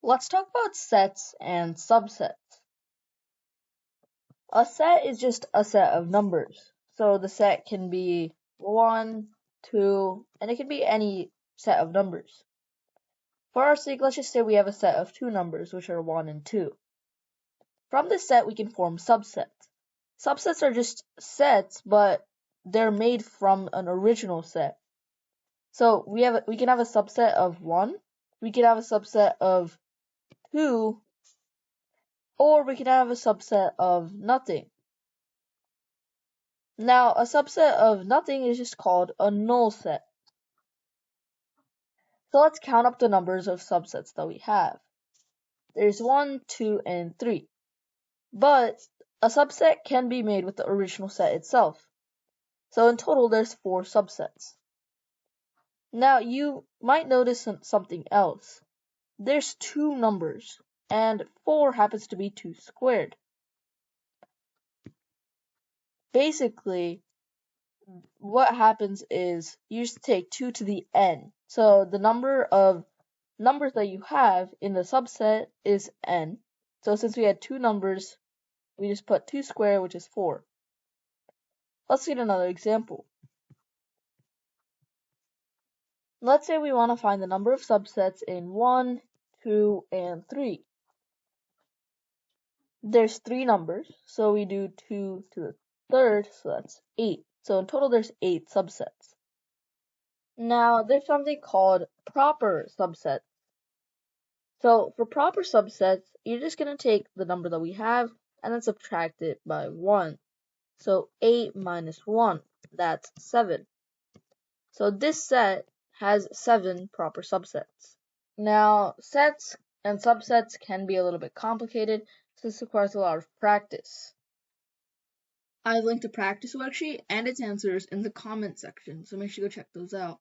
Let's talk about sets and subsets. A set is just a set of numbers. So the set can be 1, 2, and it can be any set of numbers. For our sake, let's just say we have a set of two numbers, which are 1 and 2. From this set, we can form subsets. Subsets are just sets, but they're made from an original set. So we can have a subset of 1, we can have a subset of 2, or we can have a subset of nothing. Now, a subset of nothing is just called a null set. So let's count up the numbers of subsets that we have. There's 1, 2, and 3. But a subset can be made with the original set itself. So in total, there's 4 subsets. Now, you might notice something else. There's 2 numbers, and 4 happens to be 2 squared. Basically, what happens is you just take 2 to the n. So the number of numbers that you have in the subset is n. So since we had 2 numbers, we just put 2 squared, which is 4. Let's get another example. Let's say we want to find the number of subsets in 1, 2, and 3. There's 3 numbers, so we do 2 to the third, so that's 8. So in total, there's 8 subsets. Now, there's something called proper subsets. So for proper subsets, you're just going to take the number that we have and then subtract it by 1. So 8 minus 1, that's 7. So this set has 7 proper subsets. Now, sets and subsets can be a little bit complicated, so this requires a lot of practice. I've linked a practice worksheet and its answers in the comment section, so make sure you go check those out.